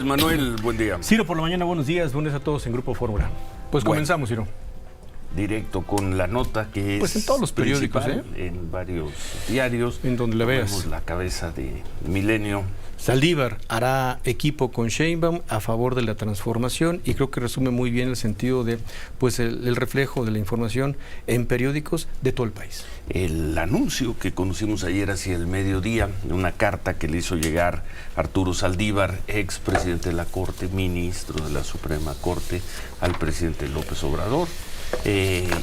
Manuel, buen día. Ciro, por la mañana, buenos días a todos en Grupo Fórmula. Pues bueno, comenzamos, Ciro. Directo con la nota que es pues en todos los periódicos, en varios diarios. En donde le veas. La cabeza de Milenio. Saldívar hará equipo con Sheinbaum a favor de la transformación y creo que resume muy bien el sentido de pues el reflejo de la información en periódicos de todo el país. El anuncio que conocimos ayer hacia el mediodía, una carta que le hizo llegar Arturo Saldívar, ex presidente de la Corte, ministro de la Suprema Corte, al presidente López Obrador,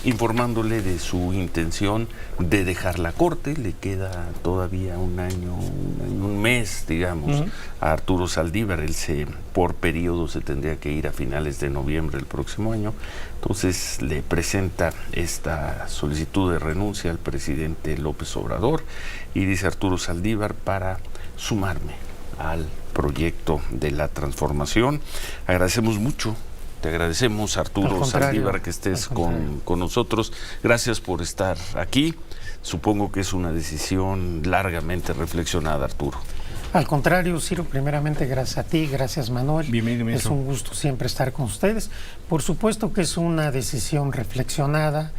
informándole de su intención de dejar la Corte. Le queda todavía un mes, digamos, a Arturo Saldívar. Él por periodo se tendría que ir a finales de noviembre del próximo año. Entonces le presenta esta solicitud de renuncia al presidente López Obrador y dice Arturo Saldívar: para sumarme al proyecto de la transformación. Agradecemos mucho. Te agradecemos, Arturo Saldívar, que estés con nosotros. Gracias por estar aquí. Supongo que es una decisión largamente reflexionada, Arturo. Al contrario, Ciro, primeramente gracias a ti, gracias Manuel. Bienvenido, ministro. Es un gusto siempre estar con ustedes. Por supuesto que es una decisión reflexionada,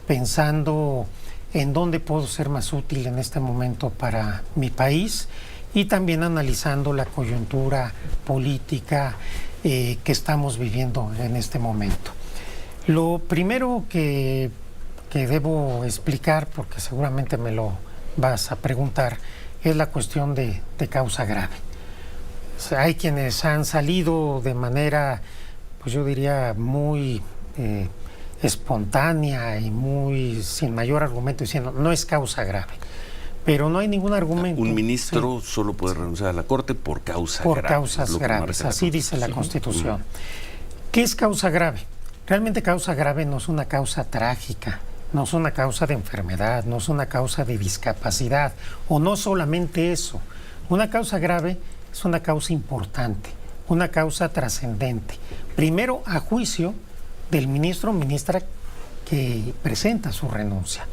pensando en dónde puedo ser más útil en este momento para mi país y también analizando la coyuntura política que estamos viviendo en este momento. Lo primero que debo explicar, porque seguramente me lo vas a preguntar, es la cuestión de causa grave. O sea, hay quienes han salido de manera, pues yo diría, muy espontánea y muy sin mayor argumento, diciendo no es causa grave. Pero no hay ningún argumento. Un ministro solo puede renunciar a la Corte por causa grave. Por causas graves, así dice la Constitución. ¿Qué es causa grave? Realmente causa grave no es una causa trágica, no es una causa de enfermedad, no es una causa de discapacidad, o no solamente eso. Una causa grave es una causa importante, una causa trascendente. Primero, a juicio del ministro o ministra que presenta su renuncia.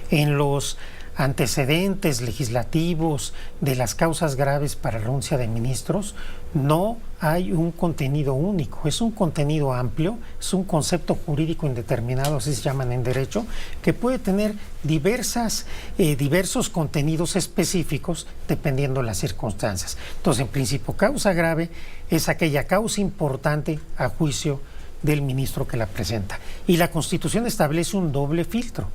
En los antecedentes legislativos de las causas graves para renuncia de ministros, no hay un contenido único, es un contenido amplio, es un concepto jurídico indeterminado, así se llaman en derecho, que puede tener diversos contenidos específicos dependiendo de las circunstancias. Entonces, en principio, causa grave es aquella causa importante a juicio del ministro que la presenta. Y la Constitución establece un doble filtro.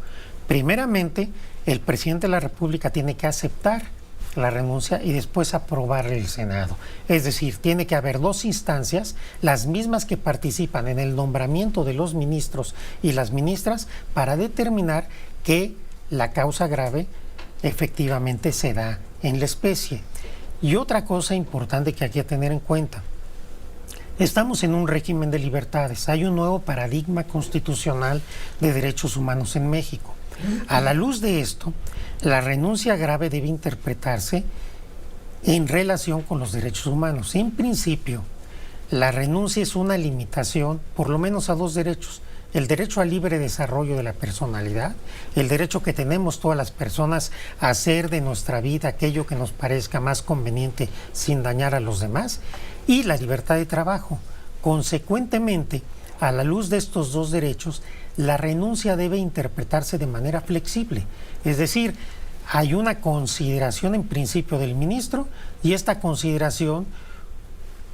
Primeramente, el presidente de la República tiene que aceptar la renuncia y después aprobarle el Senado. Es decir, tiene que haber dos instancias, las mismas que participan en el nombramiento de los ministros y las ministras, para determinar que la causa grave efectivamente se da en la especie. Y otra cosa importante que hay que tener en cuenta: estamos en un régimen de libertades, hay un nuevo paradigma constitucional de derechos humanos en México. A la luz de esto, la renuncia grave debe interpretarse en relación con los derechos humanos. En principio, la renuncia es una limitación, por lo menos a dos derechos: el derecho al libre desarrollo de la personalidad, el derecho que tenemos todas las personas a hacer de nuestra vida aquello que nos parezca más conveniente sin dañar a los demás, y la libertad de trabajo. Consecuentemente, a la luz de estos dos derechos, la renuncia debe interpretarse de manera flexible. Es decir, hay una consideración en principio del ministro y esta consideración,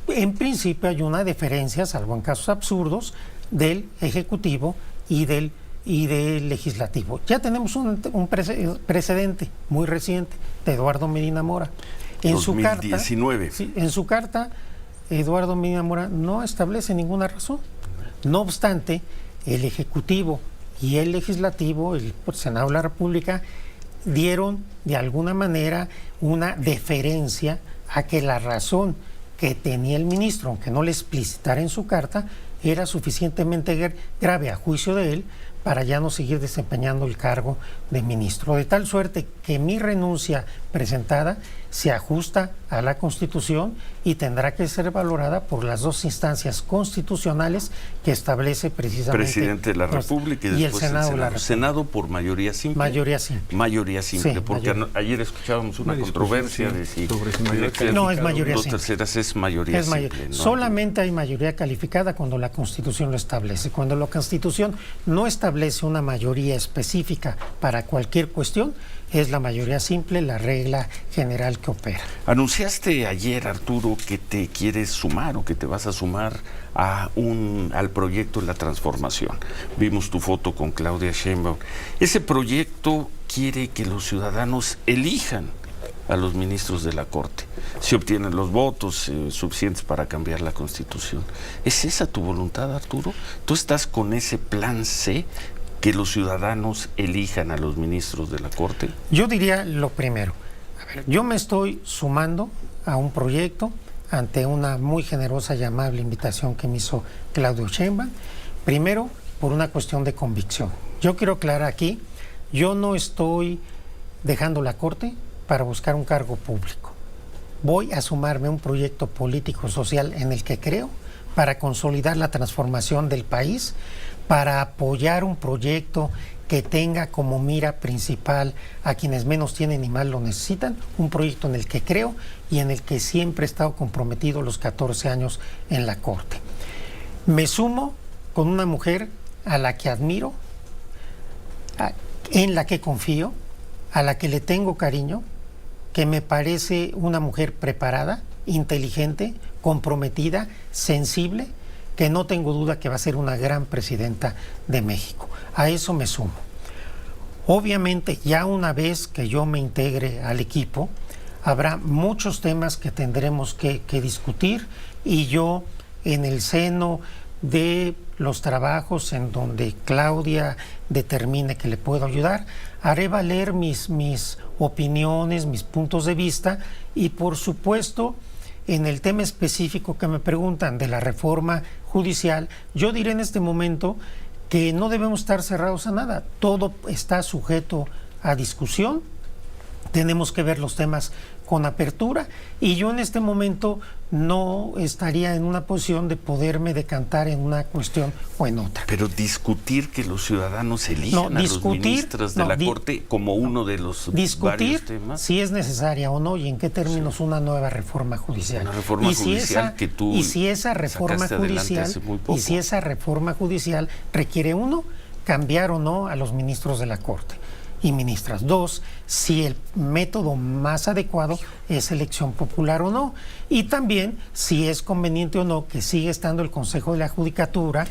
en principio, hay una deferencia, salvo en casos absurdos, del Ejecutivo y del Legislativo. Ya tenemos un precedente muy reciente de Eduardo Medina Mora. En 2019. En su carta, Eduardo Medina Mora no establece ninguna razón. No obstante, el Ejecutivo y el Legislativo, el Senado de la República, dieron de alguna manera una deferencia a que la razón que tenía el ministro, aunque no le explicitara en su carta, era suficientemente grave a juicio de él para ya no seguir desempeñando el cargo de ministro. De tal suerte que mi renuncia presentada se ajusta a la Constitución y tendrá que ser valorada por las dos instancias constitucionales que establece precisamente presidente de la República y el Senado de la República. Senado por mayoría simple. Mayoría simple. Mayoría simple, Sí, porque mayoría. ayer escuchábamos una controversia de si sobre si mayoría dirección No, es mayoría dos simple. terceras es mayoría Es simple. ¿no? Solamente hay mayoría calificada cuando la Constitución lo establece. Cuando la Constitución no establece una mayoría específica para cualquier cuestión, es la mayoría simple la regla general que opera. Anunciaste ayer, Arturo, que te quieres sumar o que te vas a sumar al proyecto de la transformación. Vimos tu foto con Claudia Sheinbaum. Ese proyecto quiere que los ciudadanos elijan a los ministros de la Corte, si obtienen los votos suficientes para cambiar la Constitución. ¿Es esa tu voluntad, Arturo? ¿Tú estás con ese plan C, que los ciudadanos elijan a los ministros de la Corte? Yo diría lo primero. A ver, yo me estoy sumando a un proyecto ante una muy generosa y amable invitación que me hizo Claudio Sheinbaum. Primero, por una cuestión de convicción. Yo quiero aclarar aquí, yo no estoy dejando la Corte para buscar un cargo público. Voy a sumarme a un proyecto político-social en el que creo para consolidar la transformación del país, para apoyar un proyecto que tenga como mira principal a quienes menos tienen y más lo necesitan, un proyecto en el que creo y en el que siempre he estado comprometido los 14 años en la Corte. Me sumo con una mujer a la que admiro, en la que confío, a la que le tengo cariño, que me parece una mujer preparada, inteligente, comprometida, sensible, que no tengo duda que va a ser una gran presidenta de México. A eso me sumo. Obviamente, ya una vez que yo me integre al equipo, habrá muchos temas que tendremos que discutir y yo, en el seno de los trabajos en donde Claudia determine que le puedo ayudar, haré valer mis opiniones, mis puntos de vista y, por supuesto, en el tema específico que me preguntan de la reforma judicial, yo diré en este momento que no debemos estar cerrados a nada. Todo está sujeto a discusión. Tenemos que ver los temas con apertura y yo en este momento no estaría en una posición de poderme decantar en una cuestión o en otra. Pero discutir que los ciudadanos elijan a los ministros de la Corte como uno de los varios temas. Si es necesaria o no y en qué términos una nueva reforma judicial. Una reforma judicial que tú si esa reforma judicial requiere, uno, cambiar o no a los ministros de la Corte y ministras. Dos, si el método más adecuado es elección popular o no. Y también si es conveniente o no que siga estando el Consejo de la Judicatura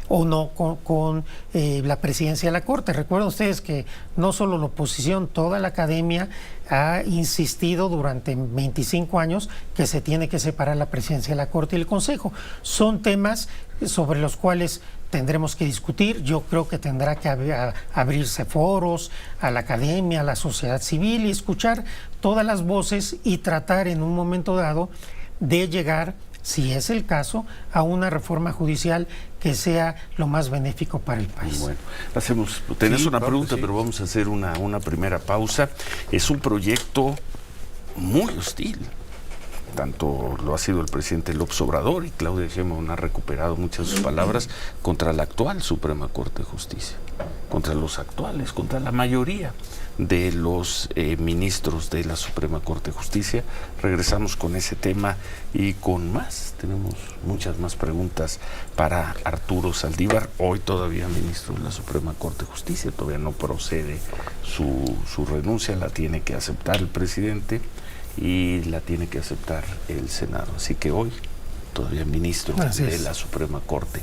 o no con la presidencia de la Corte. Recuerden ustedes que no solo la oposición, toda la academia ha insistido durante 25 años que se tiene que separar la presidencia de la Corte y el Consejo. Son temas sobre los cuales tendremos que discutir. Yo creo que tendrá que abrirse foros a la academia, a la sociedad civil y escuchar todas las voces y tratar en un momento dado de llegar, si es el caso, a una reforma judicial que sea lo más benéfico para el país. Bueno, tenés una pregunta, pero vamos a hacer una primera pausa. Es un proyecto muy hostil. Tanto lo ha sido el presidente López Obrador y Claudia Sheinbaum ha recuperado muchas de sus palabras contra la actual Suprema Corte de Justicia, contra los actuales, contra la mayoría de los ministros de la Suprema Corte de Justicia. Regresamos con ese tema y con más. Tenemos muchas más preguntas para Arturo Saldívar, hoy todavía ministro de la Suprema Corte de Justicia. Todavía no procede su renuncia, la tiene que aceptar el presidente y la tiene que aceptar el Senado. Así que hoy todavía ministro de la Suprema Corte.